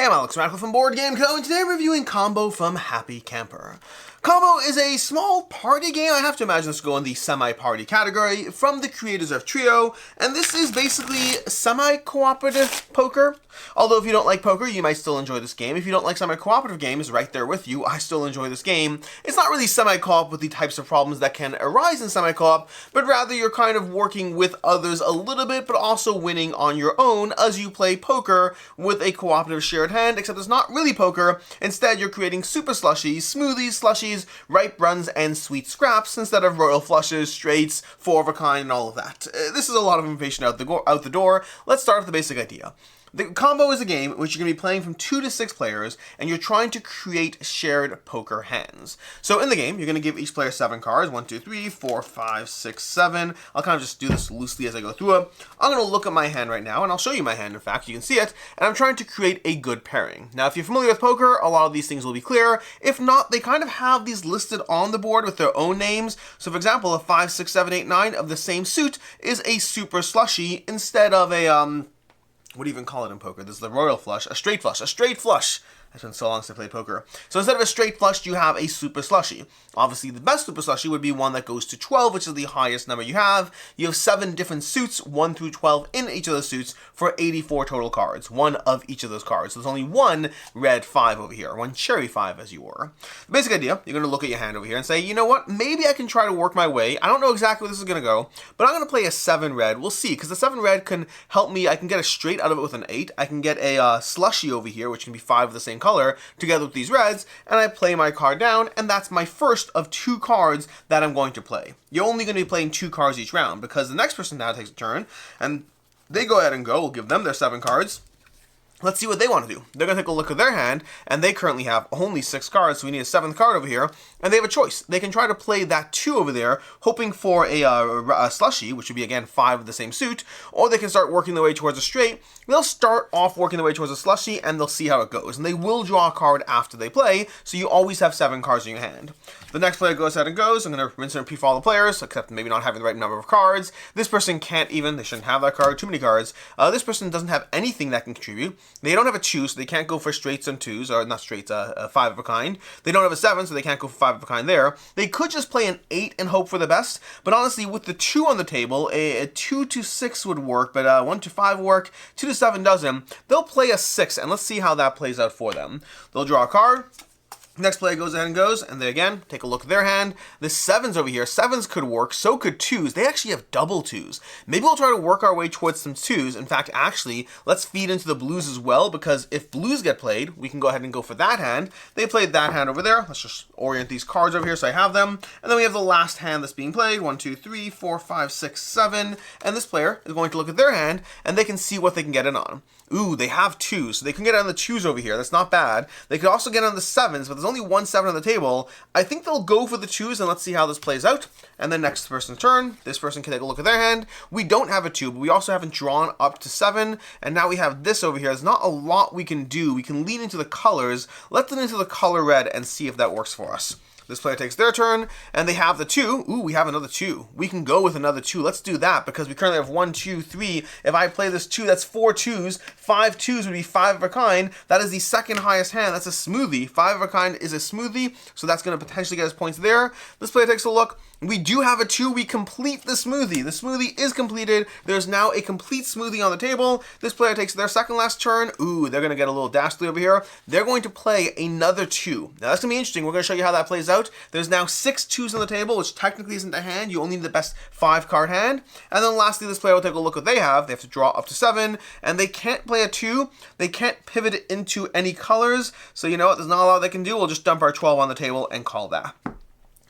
I'm Alex Radcliffe from Board Game Co. and today I'm reviewing Combo from Happy Camper. Combo is a small party game, I have to imagine this will go in the semi-party category, from the creators of Trio, and this is basically semi-cooperative poker. Although if you don't like poker, you might still enjoy this game. If you don't like semi-cooperative games, right there with you, I still enjoy this game. It's not really semi-co-op with the types of problems that can arise in semi-co-op, but rather you're kind of working with others a little bit, but also winning on your own as you play poker with a cooperative shared hand, except it's not really poker. Instead, you're creating super slushies, smoothies, slushies, ripe runs, and sweet scraps instead of royal flushes, straights, four of a kind, and all of that. This is a lot of information out the door. Let's start with the basic idea. The Combo is a game in which you're going to be playing from 2 to 6 players, and you're trying to create shared poker hands. So in the game, you're going to give each player 7 cards, 1, 2, 3, 4, 5, 6, 7. I'll kind of just do this loosely as I go through it. I'm going to look at my hand right now, and I'll show you my hand, in fact, you can see it, and I'm trying to create a good pairing. Now, if you're familiar with poker, a lot of these things will be clear. If not, they kind of have these listed on the board with their own names. So for example, a 5, 6, 7, 8, 9 of the same suit is a super slushy instead of a, what do you even call it in poker? This is the royal flush, a straight flush, a straight flush. It's been so long since I played poker. So instead of a straight flush, you have a super slushy. Obviously, the best super slushy would be one that goes to 12, which is the highest number you have. You have 7 different suits, 1 through 12 in each of those suits for 84 total cards, 1 of each of those cards. So there's only 1 red 5 over here, 1 cherry 5 as you were. The basic idea, you're going to look at your hand over here and say, you know what, maybe I can try to work my way. I don't know exactly where this is going to go, but I'm going to play a 7 red. We'll see, because the 7 red can help me. I can get a straight out of it with an 8. I can get a slushy over here, which can be 5 of the same color, together with these reds, and I play my card down, and that's my first of 2 cards that I'm going to play. You're only going to be playing 2 cards each round, because the next person now takes a turn, and they go ahead and go. We'll give them their 7 cards. Let's see what they want to do. They're going to take a look at their hand, and they currently have only 6 cards, so we need a 7th card over here, and they have a choice. They can try to play that 2 over there, hoping for a slushy, which would be, again, 5 of the same suit, or they can start working their way towards a straight. They'll start off working their way towards a slushy, and they'll see how it goes, and they will draw a card after they play, so you always have 7 cards in your hand. The next player goes ahead and goes. I'm going to rinse and repeat for all the players, except maybe not having the right number of cards. This person can't even, they shouldn't have that card, too many cards. This person doesn't have anything that can contribute. They don't have a 2, so they can't go for straights and 2s, or not straights, 5 of a kind. They don't have a 7, so they can't go for 5 of a kind there. They could just play an 8 and hope for the best, but honestly, with the 2 on the table, a 2 to 6 would work, but 1 to 5 work, 2 to 7 doesn't. They'll play a 6, and let's see how that plays out for them. They'll draw a card. Next player goes ahead and goes, and they again take a look at their hand. The 7s over here, 7s could work, so could 2s. They actually have double 2s. Maybe we'll try to work our way towards some 2s. In fact, actually, let's feed into the blues as well, because if blues get played, we can go ahead and go for that hand. They played that hand over there. Let's just orient these cards over here so I have them. And then we have the last hand that's being played. 1, 2, 3, 4, 5, 6, 7. And this player is going to look at their hand, and they can see what they can get in on. Ooh, they have 2s, so they can get on the 2s over here. That's not bad. They could also get on the 7s, but there's only 1 7 on the table. I think they'll go for the 2s, and let's see how this plays out. And then next person's turn. This person can take a look at their hand. We don't have a 2, but we also haven't drawn up to 7. And now we have this over here. There's not a lot we can do. We can lean into the colors. Let's lean into the color red and see if that works for us. This player takes their turn, and they have the 2. Ooh, we have another 2. We can go with another 2. Let's do that, because we currently have 1, 2, 3. If I play this 2, that's 4 2s. 5 2s would be 5 of a kind. That is the second highest hand. That's a smoothie. 5 of a kind is a smoothie, so that's going to potentially get us points there. This player takes a look. We do have a 2. We complete the smoothie. The smoothie is completed. There's now a complete smoothie on the table. This player takes their second last turn. Ooh, they're going to get a little dastardly over here. They're going to play another 2. Now, that's going to be interesting. We're going to show you how that plays out. There's now 6 2s on the table, which technically isn't a hand. You only need the best 5-card hand. And then lastly, this player will take a look at what they have. They have to draw up to 7, and they can't play a 2. They can't pivot it into any colors. So you know what? There's not a lot they can do. We'll just dump our 12 on the table and call that.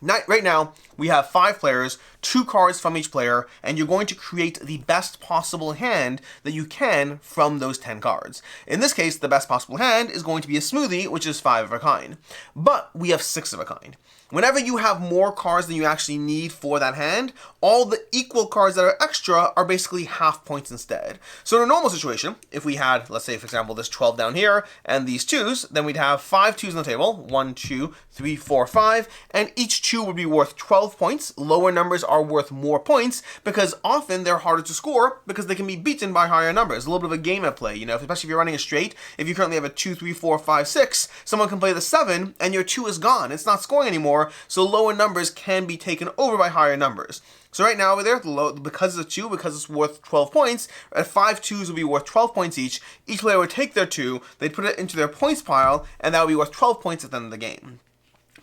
Right now, we have 5 players, 2 cards from each player, and you're going to create the best possible hand that you can from those 10 cards. In this case, the best possible hand is going to be a smoothie, which is 5 of a kind. But we have 6 of a kind. Whenever you have more cards than you actually need for that hand, all the equal cards that are extra are basically half points instead. So in a normal situation, if we had, let's say, for example, this 12 down here and these 2s, then we'd have 5 2s on the table, 1, 2, 3, 4, 5, and each 2 would be worth 12 points. Lower numbers are worth more points because often they're harder to score because they can be beaten by higher numbers. A little bit of a game at play, you know, especially if you're running a straight. If you currently have a 2, 3, 4, 5, 6, someone can play the 7 and your 2 is gone. It's not scoring anymore, so lower numbers can be taken over by higher numbers. So right now over there, because it's a 2, because it's worth 12 points, at 5 2s would be worth 12 points each. Each player would take their 2, they'd put it into their points pile, and that would be worth 12 points at the end of the game.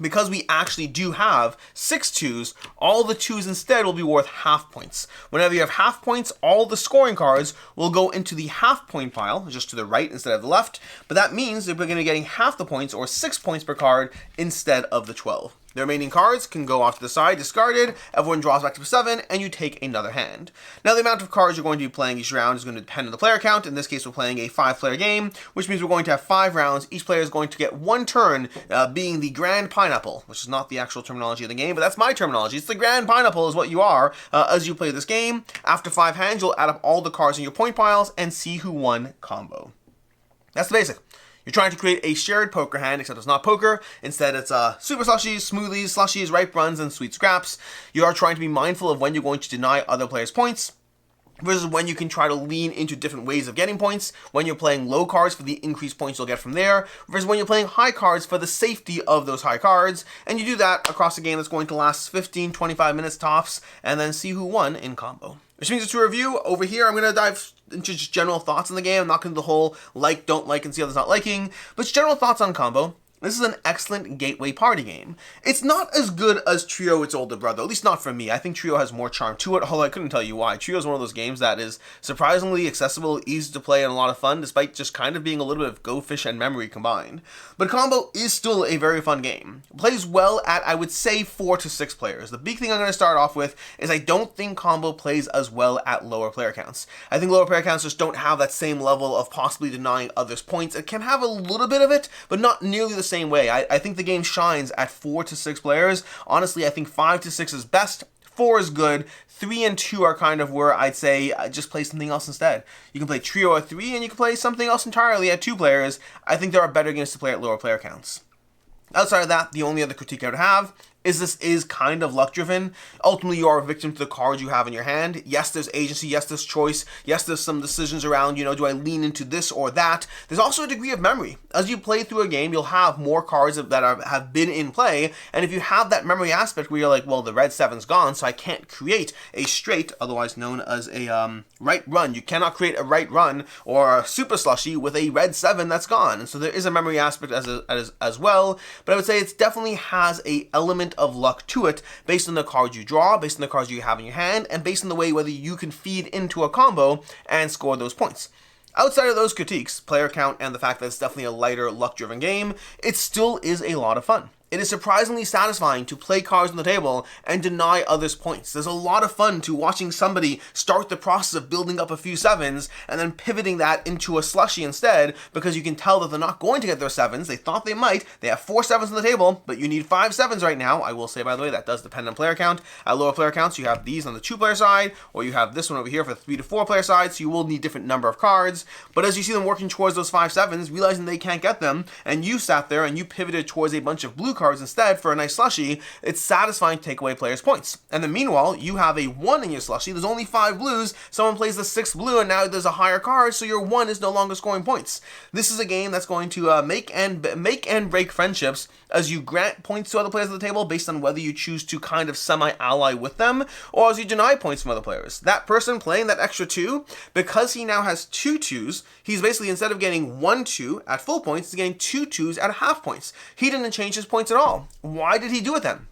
Because we actually do have 6 2s, all the 2s instead will be worth half points. Whenever you have half points, all the scoring cards will go into the half point pile, just to the right instead of the left, but that means that we're going to be getting half the points, or 6 points per card, instead of the 12. The remaining cards can go off to the side, discarded, everyone draws back to a 7, and you take another hand. Now the amount of cards you're going to be playing each round is going to depend on the player count. In this case, we're playing a 5-player game, which means we're going to have 5 rounds. Each player is going to get 1 turn, being the Grand Pineapple, which is not the actual terminology of the game, but that's my terminology. It's the Grand Pineapple is what you are as you play this game. After 5 hands, you'll add up all the cards in your point piles and see who won combo. That's the basic. You're trying to create a shared poker hand, except it's not poker. Instead, it's super slushies, smoothies, slushies, ripe runs, and sweet scraps. You are trying to be mindful of when you're going to deny other players points, versus when you can try to lean into different ways of getting points, when you're playing low cards for the increased points you'll get from there, versus when you're playing high cards for the safety of those high cards, and you do that across a game that's going to last 15-25 minutes tops, and then see who won in combo. Which means it's a review. Over here, I'm going to dive into just general thoughts on the game. I'm not going to do the whole like, don't like, and see others not liking, but just general thoughts on combo. This is an excellent gateway party game. It's not as good as Trio, its older brother, at least not for me. I think Trio has more charm to it, although I couldn't tell you why. Trio is one of those games that is surprisingly accessible, easy to play, and a lot of fun, despite just kind of being a little bit of Go Fish and memory combined. But Combo is still a very fun game. It plays well at, I would say, 4 to 6 players. The big thing I'm going to start off with is I don't think Combo plays as well at lower player counts. I think lower player counts just don't have that same level of possibly denying others points. It can have a little bit of it, but not nearly the same way. I think the game shines at 4 to 6 players. Honestly, I think 5 to 6 is best. 4 is good. 3 and 2 are kind of where I'd say just play something else instead. You can play Trio at 3 and you can play something else entirely at 2 players. I think there are better games to play at lower player counts. Outside of that, the only other critique I would have is this is kind of luck driven. Ultimately, you are a victim to the cards you have in your hand. Yes, there's agency. Yes, there's choice. Yes, there's some decisions around, do I lean into this or that? There's also a degree of memory. As you play through a game, you'll have more cards that have been in play. And if you have that memory aspect where you're like, well, the red 7's gone, so I can't create a straight, otherwise known as a right run. You cannot create a right run or a super slushy with a red 7 that's gone. And so there is a memory aspect as well. But I would say it definitely has a element of luck to it based on the cards you draw, based on the cards you have in your hand, and based on the way whether you can feed into a combo and score those points. Outside of those critiques, player count and the fact that it's definitely a lighter luck-driven game, it still is a lot of fun. It is surprisingly satisfying to play cards on the table and deny others points. There's a lot of fun to watching somebody start the process of building up a few 7s and then pivoting that into a slushie instead, because you can tell that they're not going to get their 7s. They thought they might. They have 4 7s on the table, but you need 5 7s right now. I will say, by the way, that does depend on player count. At lower player counts, you have these on the 2-player side, or you have this one over here for the 3 to 4 player side, so you will need different number of cards. But as you see them working towards those 5 7s, realizing they can't get them, and you sat there and you pivoted towards a bunch of blue cards instead for a nice slushie, it's satisfying to take away players' points. And then meanwhile, you have a 1 in your slushie, there's only 5 blues, someone plays the 6th blue, and now there's a higher card, so your 1 is no longer scoring points. This is a game that's going to make and break friendships as you grant points to other players at the table based on whether you choose to kind of semi-ally with them, or as you deny points from other players. That person playing that extra 2, because he now has 2 2s, he's basically, instead of getting 1 2 at full points, he's getting 2 2s at half points. He didn't change his points at all. Why did he do it then?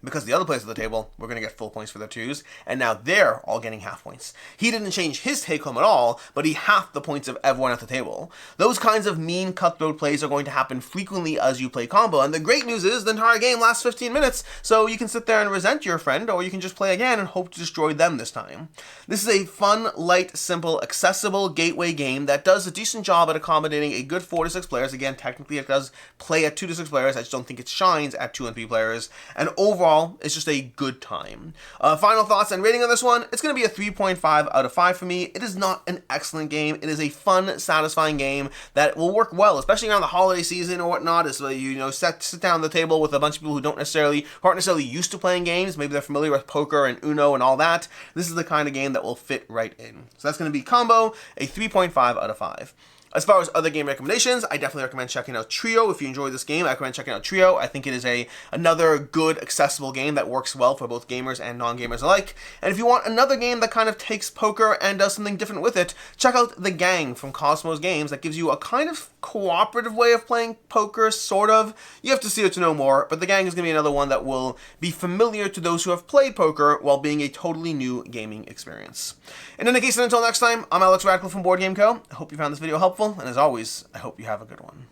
Because the other players at the table were going to get full points for their 2s, and now they're all getting half points. He didn't change his take-home at all, but he halved the points of everyone at the table. Those kinds of mean cutthroat plays are going to happen frequently as you play combo, and the great news is the entire game lasts 15 minutes, so you can sit there and resent your friend, or you can just play again and hope to destroy them this time. This is a fun, light, simple, accessible gateway game that does a decent job at accommodating a good 4 to 6 players. Again, technically it does play at 2 to 6 players, I just don't think it shines at 2 and 3 players, and overall overall, it's just a good time. Final thoughts and rating on this one, it's going to be a 3.5 out of 5 for me. It is not an excellent game. It is a fun, satisfying game that will work well, especially around the holiday season or whatnot. Is sit down at the table with a bunch of people who aren't necessarily used to playing games. Maybe they're familiar with poker and Uno and all that. This is the kind of game that will fit right in. So that's going to be Combo, a 3.5 out of 5. As far as other game recommendations, I definitely recommend checking out Trio. If you enjoy this game, I recommend checking out Trio. I think it is another good, accessible game that works well for both gamers and non-gamers alike. And if you want another game that kind of takes poker and does something different with it, check out The Gang from Cosmos Games. That gives you a kind of cooperative way of playing poker, sort of. You have to see it to know more, but The Gang is going to be another one that will be familiar to those who have played poker while being a totally new gaming experience. In any case, until next time, I'm Alex Radcliffe from Board Game Co. I hope you found this video helpful, and as always, I hope you have a good one.